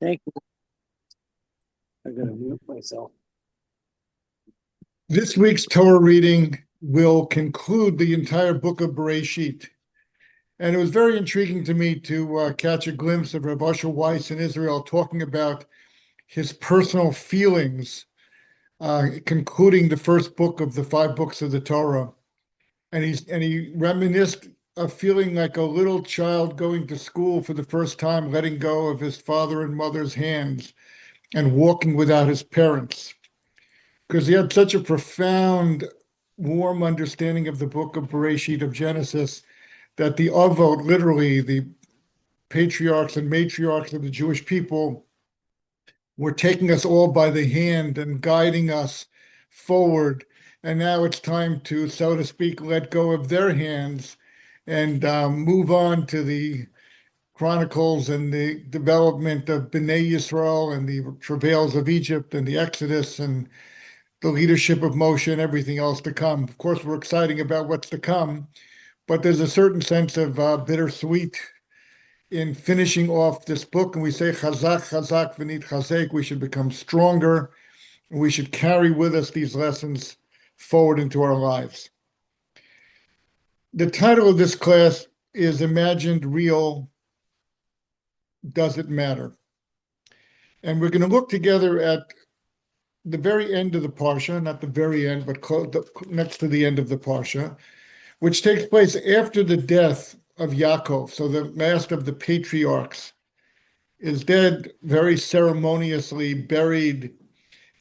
Thank you. I'm going to mute myself. This week's Torah reading will conclude the entire book of Bereshit. And it was very intriguing to me to catch a glimpse of Rav Asher Weiss in Israel talking about his personal feelings, concluding the first book of the 5 books of the Torah. And he reminisced of feeling like a little child going to school for the first time, letting go of his father and mother's hands and walking without his parents, because he had such a profound, warm understanding of the book of Bereshit, of Genesis, that the Avot, literally the patriarchs and matriarchs of the Jewish people, were taking us all by the hand and guiding us forward. And now it's time to, so to speak, let go of their hands and move on to the chronicles and the development of Bnei Yisrael and the travails of Egypt and the Exodus and the leadership of Moshe and everything else to come. Of course, we're excited about what's to come, but there's a certain sense of bittersweet in finishing off this book. And we say, Chazak, Chazak, v'nit chazek, we should become stronger, and we should carry with us these lessons forward into our lives. The title of this class is Imagined Real, Does It Matter? And we're going to look together at the very end of the Parsha, not the very end, but next to the end of the Parsha, which takes place after the death of Yaakov. So the last of the patriarchs is dead, very ceremoniously buried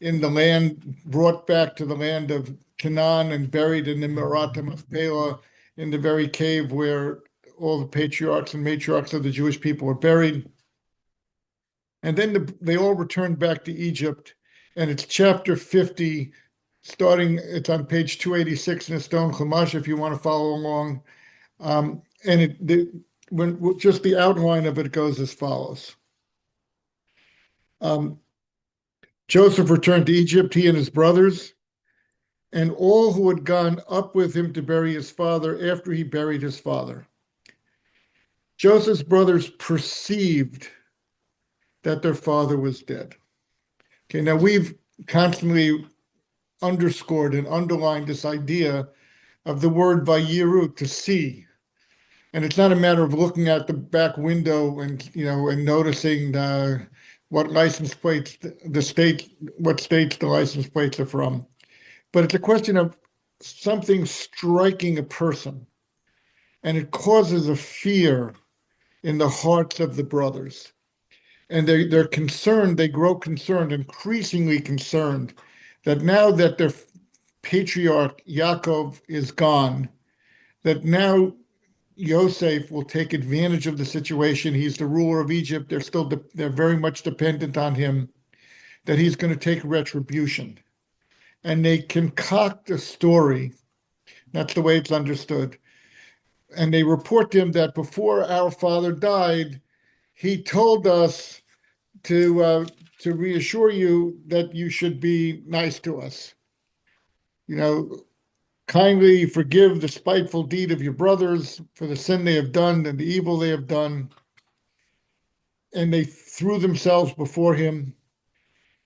in the land, brought back to the land of Canaan and buried in the Merat Machpelah, in the very cave where all the patriarchs and matriarchs of the Jewish people were buried. And then they all returned back to Egypt, and it's chapter 50, it's on page 286 in a stone chumash if you want to follow along. Just the outline of it goes as follows. Joseph returned to Egypt, he and his brothers, and all who had gone up with him to bury his father after he buried his father. Joseph's brothers perceived that their father was dead. Okay, now we've constantly underscored and underlined this idea of the word vayiru, to see. And it's not a matter of looking out the back window and noticing what license plates what states the license plates are from. But it's a question of something striking a person, and it causes a fear in the hearts of the brothers. And they're concerned, they grow concerned, increasingly concerned, that now that their patriarch Yaakov is gone, that now Yosef will take advantage of the situation. He's the ruler of Egypt. They're very much dependent on him, that he's going to take retribution. And they concoct a story. That's the way it's understood. And they report to him that before our father died, he told us to reassure you that you should be nice to us. Kindly forgive the spiteful deed of your brothers for the sin they have done and the evil they have done. And they threw themselves before him.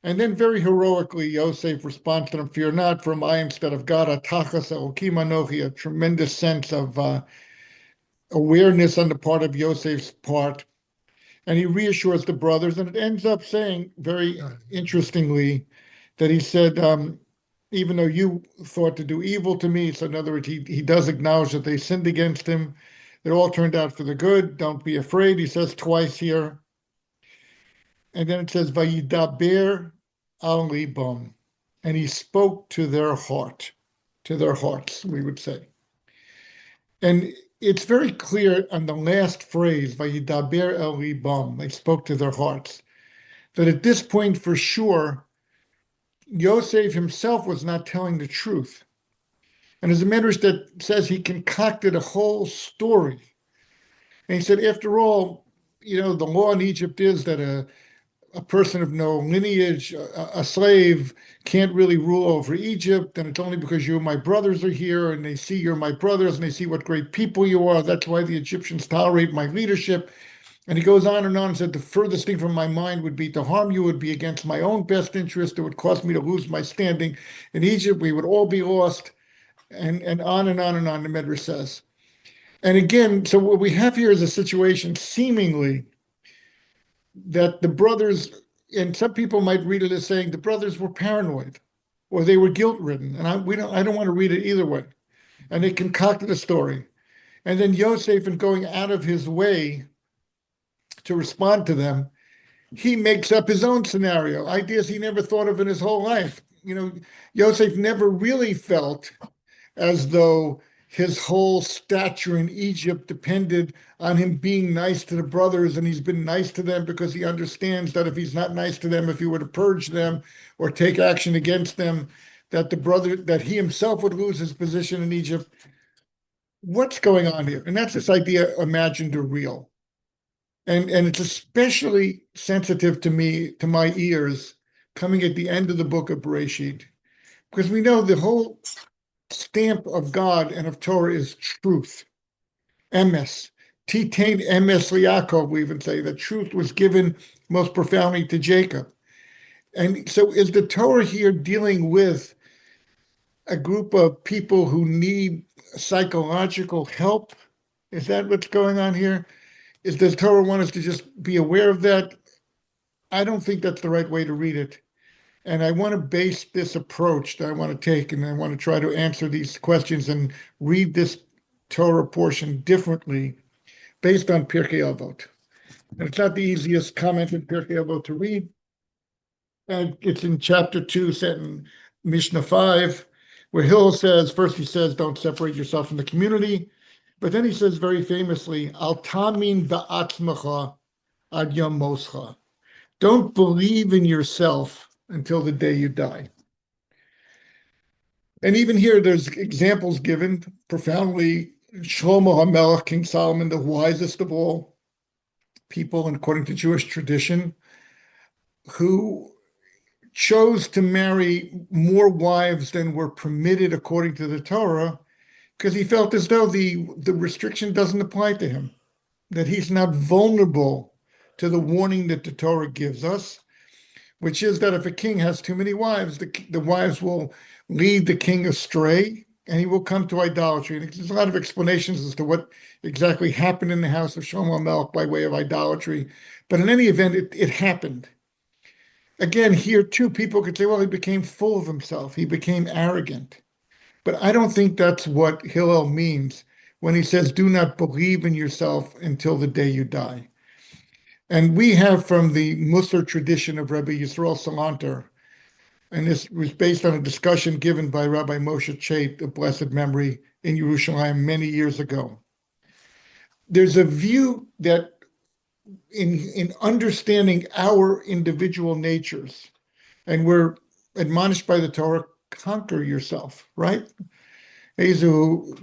And then very heroically, Yosef responds to them, fear not, for I instead of God, atachas elokim anochi, a tremendous sense of awareness on the part of Yosef's part. And he reassures the brothers, and it ends up saying, very interestingly, that he said, even though you thought to do evil to me, so in other words, he does acknowledge that they sinned against him. It all turned out for the good. Don't be afraid, he says twice here. And then it says, Vayidaber al libam, and he spoke to their hearts, we would say. And it's very clear on the last phrase, Vayidaber el libam, they spoke to their hearts, that at this point for sure, Yosef himself was not telling the truth. And as a Midrash that says he concocted a whole story. And he said, after all, the law in Egypt is that a person of no lineage, a slave, can't really rule over Egypt, and it's only because you and my brothers are here, and they see you're my brothers, and they see what great people you are. That's why the Egyptians tolerate my leadership. And he goes on and said, the furthest thing from my mind would be to harm you would be against my own best interest. It would cause me to lose my standing in Egypt. We would all be lost, and on and on and on, the Medrash says. And again, so what we have here is a situation seemingly that the brothers, and some people might read it as saying the brothers were paranoid or they were guilt-ridden. And I don't want to read it either way. And they concocted a story. And then Yosef, in going out of his way to respond to them, he makes up his own scenario, ideas he never thought of in his whole life. Yosef never really felt as though his whole stature in Egypt depended on him being nice to the brothers, and he's been nice to them because he understands that if he's not nice to them, if he were to purge them or take action against them, that he himself would lose his position in Egypt. What's going on here? And that's this idea, imagined or real. And it's especially sensitive to me, to my ears, coming at the end of the book of Bereshit, because we know the whole stamp of God and of Torah is truth, emes. Titain emes liYaakov, we even say that truth was given most profoundly to Jacob. And so is the Torah here dealing with a group of people who need psychological help? Is that what's going on here? Does the Torah want us to just be aware of that? I don't think that's the right way to read it. And I want to base this approach that I want to take, and I want to try to answer these questions and read this Torah portion differently based on Pirkei Avot. And it's not the easiest comment in Pirkei Avot to read. And it's in chapter 2, set in Mishnah 5, where Hillel says, first he says, don't separate yourself from the community. But then he says very famously, Al tamin ba'atzmacha ad yom moscha. Don't believe in yourself until the day you die. And even here, there's examples given profoundly. Shlomo HaMelech, King Solomon, the wisest of all people, according to Jewish tradition, who chose to marry more wives than were permitted according to the Torah, because he felt as though the restriction doesn't apply to him, that he's not vulnerable to the warning that the Torah gives us, which is that if a king has too many wives, the wives will lead the king astray and he will come to idolatry. And there's a lot of explanations as to what exactly happened in the house of Shlomo HaMelech by way of idolatry. But in any event, it happened. Again, here too, people could say, well, he became full of himself. He became arrogant. But I don't think that's what Hillel means when he says, do not believe in yourself until the day you die. And we have from the Musar tradition of Rabbi Yisrael Salanter, and this was based on a discussion given by Rabbi Moshe Chait, of blessed memory, in Yerushalayim many years ago. There's a view that in understanding our individual natures, and we're admonished by the Torah, conquer yourself, right? You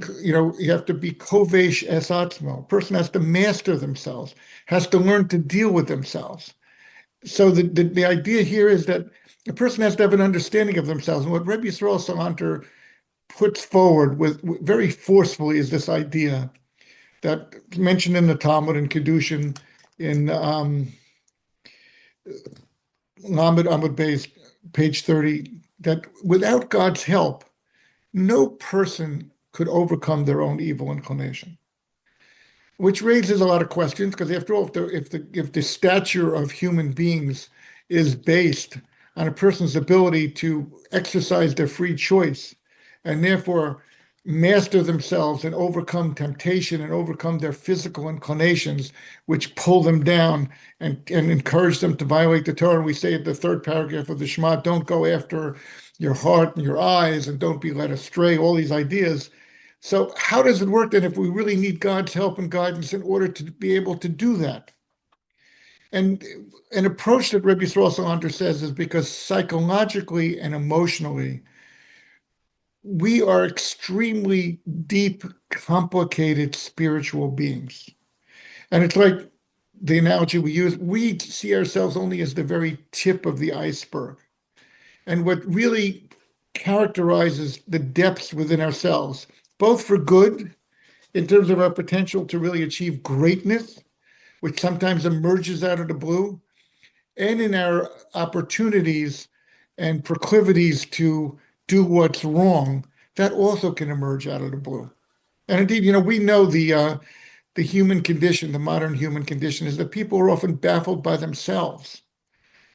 have to be kovesh es atzmo. A person has to master themselves, has to learn to deal with themselves. So the idea here is that a person has to have an understanding of themselves. And what Rebbe Yisrael Salanter puts forward very forcefully is this idea that mentioned in the Talmud and Kedushin in Lamed Amud Beis, page 30, that without God's help, no person could overcome their own evil inclination, which raises a lot of questions, because after all, if the stature of human beings is based on a person's ability to exercise their free choice and therefore master themselves and overcome temptation and overcome their physical inclinations, which pull them down and encourage them to violate the Torah. And we say at the third paragraph of the Shema, don't go after your heart and your eyes and don't be led astray, all these ideas. So how does it work then if we really need God's help and guidance in order to be able to do that? And an approach that Rebbe Yisrael Salanter says is because psychologically and emotionally, we are extremely deep, complicated spiritual beings. And it's like the analogy we use, we see ourselves only as the very tip of the iceberg. And what really characterizes the depths within ourselves, both for good, in terms of our potential to really achieve greatness, which sometimes emerges out of the blue, and in our opportunities and proclivities to do what's wrong, that also can emerge out of the blue. And indeed, we know the human condition, the modern human condition, is that people are often baffled by themselves.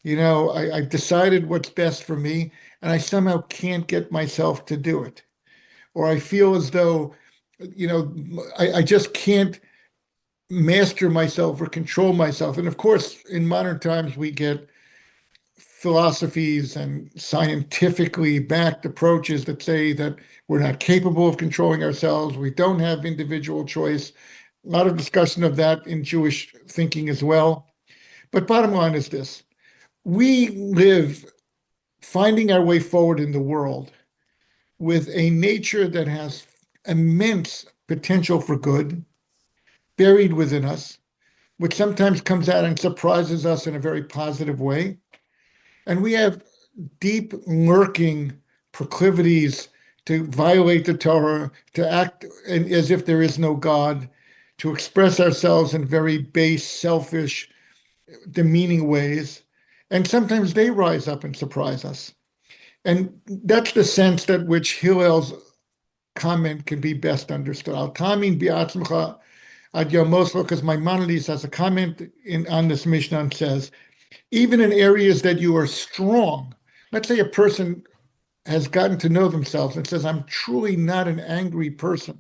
I've decided what's best for me, and I somehow can't get myself to do it. Or I feel as though, I just can't master myself or control myself. And of course, in modern times, we get philosophies and scientifically backed approaches that say that we're not capable of controlling ourselves. We don't have individual choice. A lot of discussion of that in Jewish thinking as well. But bottom line is this: we live finding our way forward in the world with a nature that has immense potential for good buried within us, which sometimes comes out and surprises us in a very positive way. And we have deep lurking proclivities to violate the Torah, to act as if there is no God, to express ourselves in very base, selfish, demeaning ways. And sometimes they rise up and surprise us. And that's the sense that which Hillel's comment can be best understood. Al tamin bi'atzmecha ad yomoslo, because Maimonides has a comment on this Mishnah and says, even in areas that you are strong, let's say a person has gotten to know themselves and says, I'm truly not an angry person.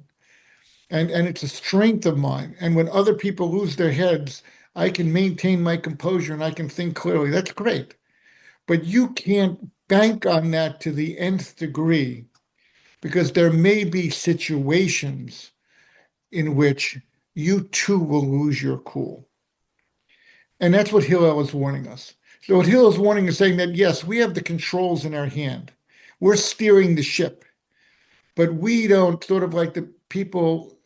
And it's a strength of mine. And when other people lose their heads, I can maintain my composure and I can think clearly. That's great. But you can't bank on that to the nth degree, because there may be situations in which you too will lose your cool. And that's what Hillel is warning us. So what Hillel is warning is saying that, yes, we have the controls in our hand. We're steering the ship, but we don't, sort of like the people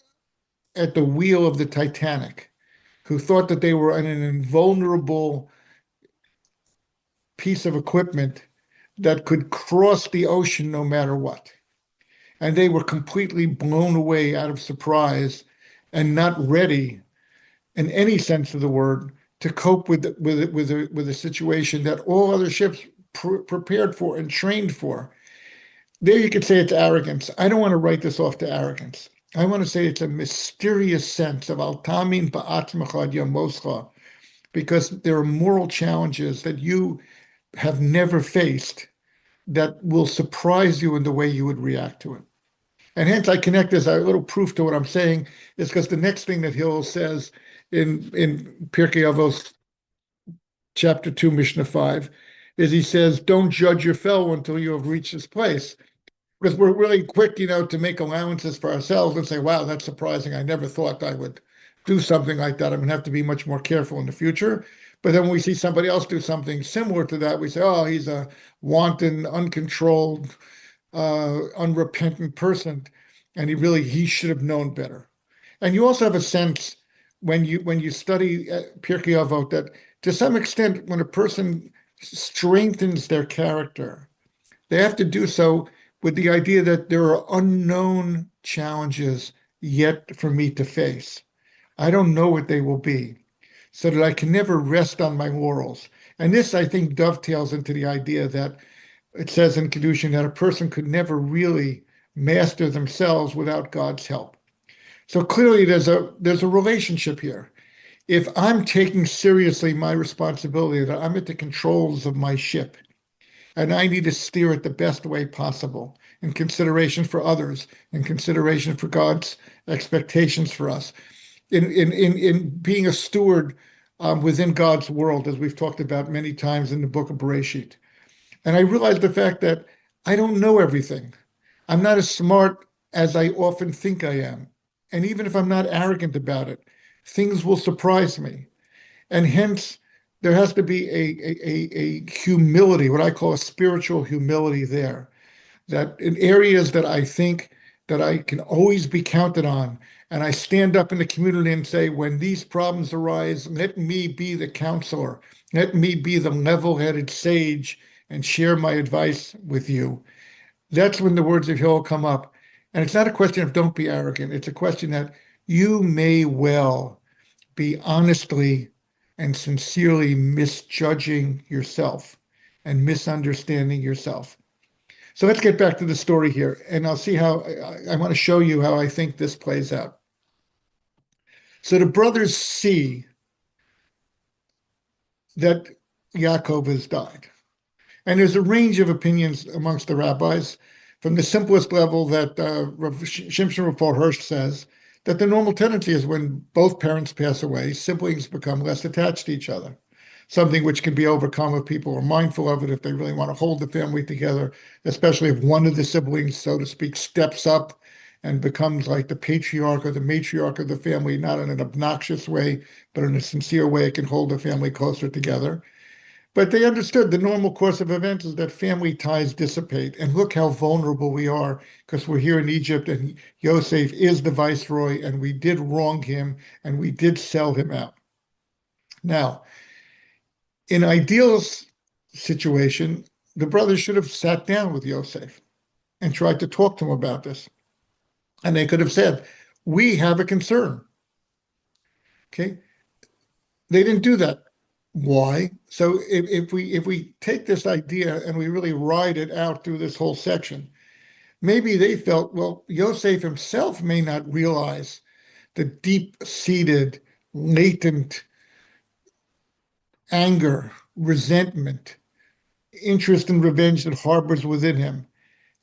at the wheel of the Titanic who thought that they were in an invulnerable piece of equipment that could cross the ocean no matter what. And they were completely blown away out of surprise and not ready, in any sense of the word, to cope with a situation that all other ships prepared for and trained for. There you could say it's arrogance. I don't want to write this off to arrogance. I want to say it's a mysterious sense of al tamin ba'atzmecha ad yomoscha, because there are moral challenges that you have never faced that will surprise you in the way you would react to it. And hence I connect this, a little proof to what I'm saying, is because the next thing that Hillel says in Pirkei Avos, chapter 2, Mishnah 5, is he says, don't judge your fellow until you have reached this place. Because we're really quick, to make allowances for ourselves and say, wow, that's surprising. I never thought I would do something like that. I'm going to have to be much more careful in the future. But then when we see somebody else do something similar to that, we say, oh, he's a wanton, uncontrolled, unrepentant person, and he should have known better. And you also have a sense when you study Pirkei Avot that to some extent, when a person strengthens their character, they have to do so with the idea that there are unknown challenges yet for me to face. I don't know what they will be, so that I can never rest on my laurels. And this, I think, dovetails into the idea that it says in Kedushin that a person could never really master themselves without God's help. So clearly there's a relationship here. If I'm taking seriously my responsibility that I'm at the controls of my ship, and I need to steer it the best way possible in consideration for others, in consideration for God's expectations for us, in being a steward within God's world, as we've talked about many times in the book of Bereshit. And I realized the fact that I don't know everything. I'm not as smart as I often think I am. And even if I'm not arrogant about it, things will surprise me. And hence, there has to be a humility, what I call a spiritual humility there, that in areas that I think that I can always be counted on, and I stand up in the community and say, when these problems arise, let me be the counselor, let me be the level-headed sage and share my advice with you. That's when the words of Hillel come up. And it's not a question of don't be arrogant. It's a question that you may well be honestly and sincerely misjudging yourself and misunderstanding yourself. So let's get back to the story here, and I'll see how I want to show you how I think this plays out. So the brothers see that Yaakov has died. And there's a range of opinions amongst the rabbis, from the simplest level that Rav Shimshon Raphael Hirsch says that the normal tendency is when both parents pass away, siblings become less attached to each other, something which can be overcome if people are mindful of it, if they really want to hold the family together, especially if one of the siblings, so to speak, steps up and becomes like the patriarch or the matriarch of the family, not in an obnoxious way, but in a sincere way, it can hold the family closer together. But they understood the normal course of events is that family ties dissipate. And look how vulnerable we are because we're here in Egypt and Yosef is the viceroy and we did wrong him and we did sell him out. Now, in ideal situation, the brothers should have sat down with Yosef and tried to talk to him about this. And they could have said, we have a concern. Okay. They didn't do that. Why? So if we take this idea and we really ride it out through this whole section, maybe they felt, well, Yosef himself may not realize the deep-seated, latent anger, resentment, interest and revenge that harbors within him.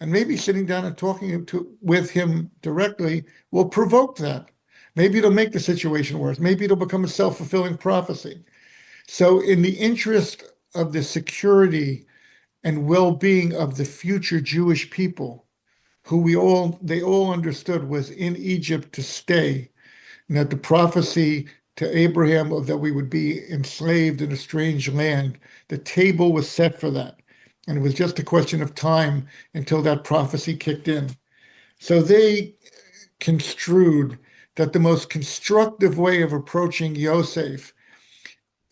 And maybe sitting down and talking with him directly will provoke that. Maybe it'll make the situation worse. Maybe it'll become a self-fulfilling prophecy. So in the interest of the security and well-being of the future Jewish people, who they all understood was in Egypt to stay, and that the prophecy to Abraham of that we would be enslaved in a strange land, the table was set for that. And it was just a question of time until that prophecy kicked in. So they construed that the most constructive way of approaching Yosef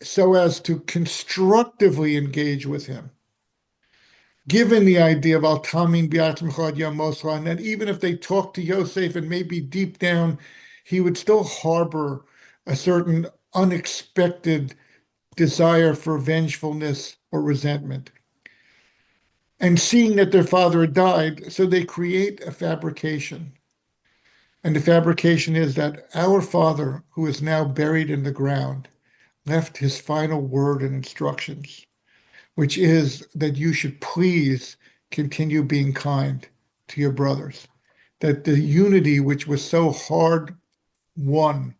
so as to constructively engage with him, given the idea of al tamin bi'atzmecha yom mosra, and that even if they talked to Yosef and maybe deep down he would still harbor a certain unexpected desire for vengefulness or resentment. And seeing that their father had died, so they create a fabrication. And the fabrication is that our father, who is now buried in the ground, left his final word and instructions, which is that you should please continue being kind to your brothers. That the unity which was so hard won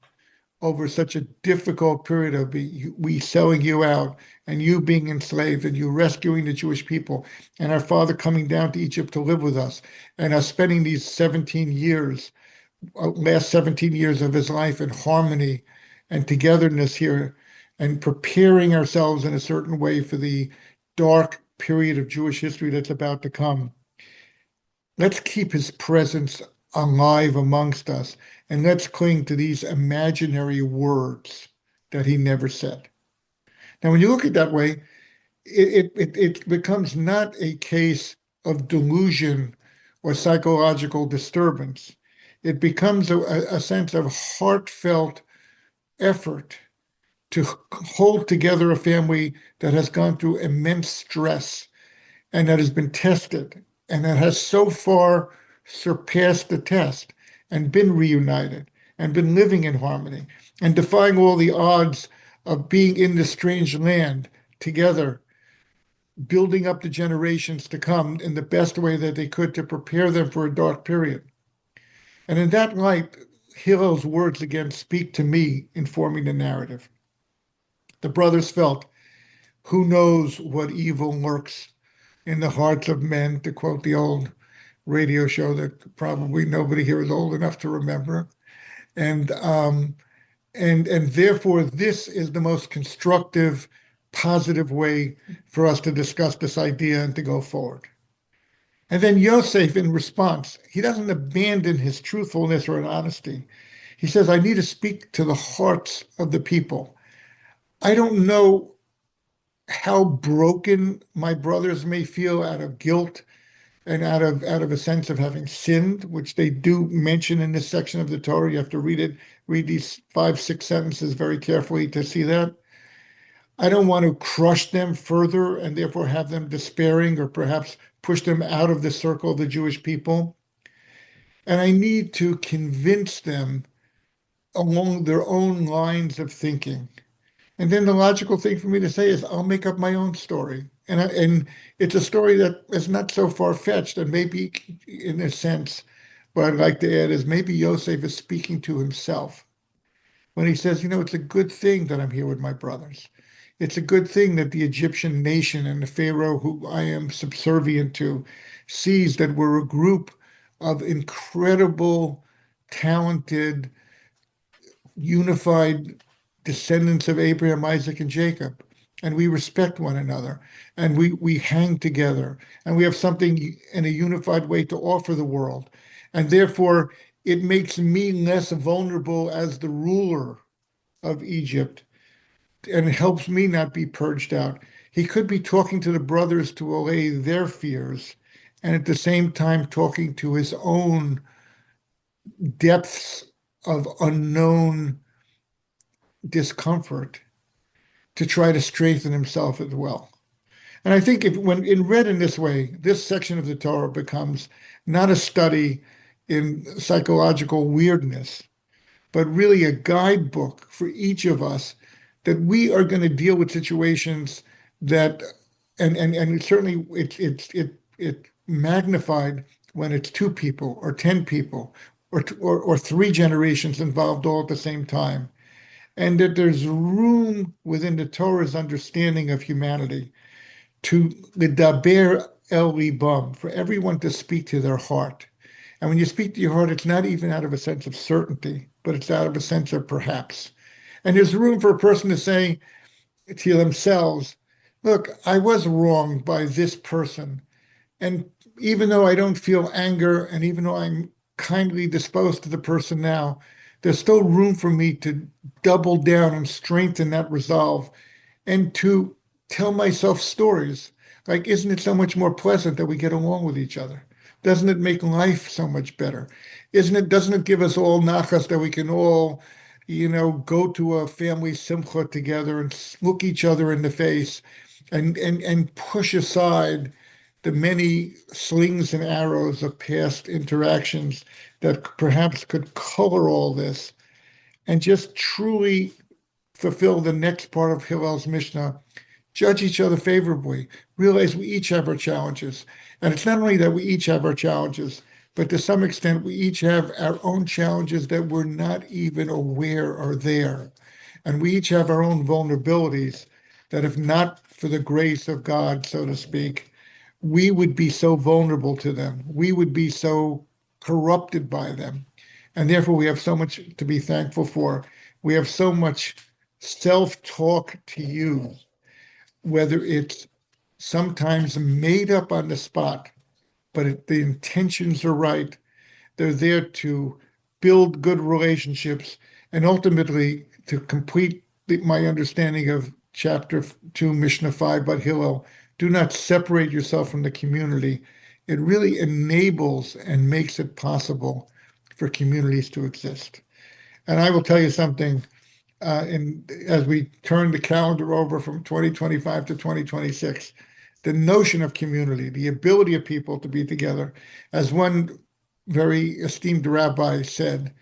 over such a difficult period of we selling you out and you being enslaved and you rescuing the Jewish people and our father coming down to Egypt to live with us and us spending these 17 years, last 17 years of his life in harmony and togetherness here and preparing ourselves in a certain way for the dark period of Jewish history that's about to come. Let's keep his presence alive amongst us, and let's cling to these imaginary words that he never said. Now, when you look at it that way, it becomes not a case of delusion or psychological disturbance. It becomes a sense of heartfelt effort to hold together a family that has gone through immense stress and that has been tested and that has so far surpassed the test and been reunited and been living in harmony and defying all the odds of being in this strange land together, building up the generations to come in the best way that they could to prepare them for a dark period. And in that light, Hillel's words again speak to me, informing the narrative. The brothers felt, who knows what evil lurks in the hearts of men, to quote the old radio show that probably nobody here is old enough to remember. And therefore, this is the most constructive, positive way for us to discuss this idea and to go forward. And then Yosef, in response, he doesn't abandon his truthfulness or honesty. He says, I need to speak to the hearts of the people. I don't know how broken my brothers may feel out of guilt and out of a sense of having sinned, which they do mention in this section of the Torah. You have to read these 5, 6 sentences very carefully to see that. I don't want to crush them further and therefore have them despairing or perhaps push them out of the circle of the Jewish people. And I need to convince them along their own lines of thinking. And then the logical thing for me to say is, I'll make up my own story. And it's a story that is not so far-fetched, and maybe in a sense, what I'd like to add is maybe Yosef is speaking to himself when he says, it's a good thing that I'm here with my brothers. It's a good thing that the Egyptian nation and the Pharaoh, who I am subservient to, sees that we're a group of incredible, talented, unified descendants of Abraham, Isaac, and Jacob. And we respect one another, and we hang together, and we have something in a unified way to offer the world. And therefore, it makes me less vulnerable as the ruler of Egypt, and it helps me not be purged out. He could be talking to the brothers to allay their fears, and at the same time talking to his own depths of unknown discomfort to try to strengthen himself as well. And I think when read in this way, this section of the Torah becomes not a study in psychological weirdness, but really a guidebook for each of us that we are going to deal with situations that, and certainly it magnified when it's 2 people or 10 people or 3 generations involved all at the same time, and that there's room within the Torah's understanding of humanity to ledaber el libam, for everyone to speak to their heart. And when you speak to your heart, it's not even out of a sense of certainty, but it's out of a sense of perhaps. And there's room for a person to say to themselves, look, I was wronged by this person. And even though I don't feel anger, and even though I'm kindly disposed to the person now, there's still room for me to double down and strengthen that resolve and to tell myself stories. Like, isn't it so much more pleasant that we get along with each other? Doesn't it make life so much better? Doesn't it give us all nachas that we can all, go to a family simcha together and look each other in the face and push aside the many slings and arrows of past interactions that perhaps could color all this and just truly fulfill the next part of Hillel's Mishnah, judge each other favorably, realize we each have our challenges. And it's not only that we each have our challenges, but to some extent, we each have our own challenges that we're not even aware are there. And we each have our own vulnerabilities that, if not for the grace of God, so to speak, we would be so vulnerable to them. We would be so corrupted by them. And therefore, we have so much to be thankful for. We have so much self-talk to use, whether it's sometimes made up on the spot, but the intentions are right. They're there to build good relationships and ultimately to complete my understanding of chapter 2, Mishnah 5, but Hillel, do not separate yourself from the community. It really enables and makes it possible for communities to exist. And I will tell you something, as we turn the calendar over from 2025 to 2026, the notion of community, the ability of people to be together, as one very esteemed rabbi said,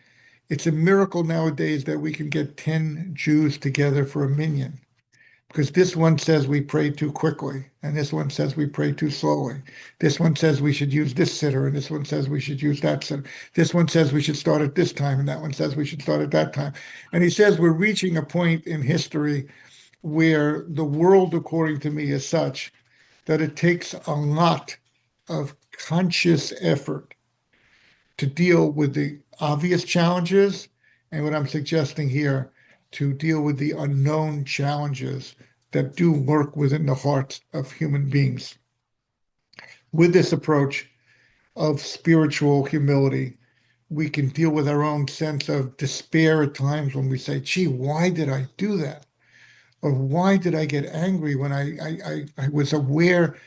it's a miracle nowadays that we can get 10 Jews together for a minyan, because this one says we pray too quickly, and this one says we pray too slowly. This one says we should use this sitter, and this one says we should use that sitter. This one says we should start at this time, and that one says we should start at that time. And he says we're reaching a point in history where the world, according to me, is such that it takes a lot of conscious effort to deal with the obvious challenges, and what I'm suggesting here, to deal with the unknown challenges that do lurk within the hearts of human beings. With this approach of spiritual humility, we can deal with our own sense of despair at times when we say, gee, why did I do that? Or why did I get angry when I was aware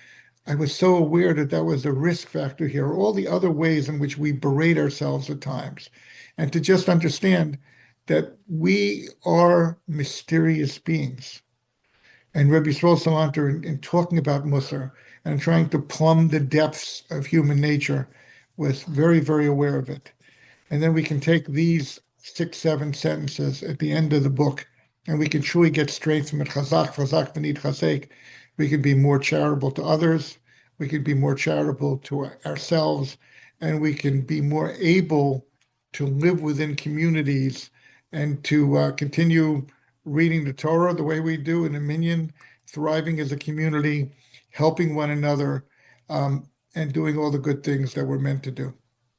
I was so aware that that was a risk factor here, all the other ways in which we berate ourselves at times, and to just understand that we are mysterious beings. And Rabbi Yisrael Salanter, in talking about Musar and trying to plumb the depths of human nature, was very, very aware of it. And then we can take these 6, 7 sentences at the end of the book, and we can truly get strength from it. Chazak, chazak, v'nid chazek. We can be more charitable to others. We can be more charitable to ourselves, and we can be more able to live within communities and to continue reading the Torah the way we do in a minyan, thriving as a community, helping one another, and doing all the good things that we're meant to do.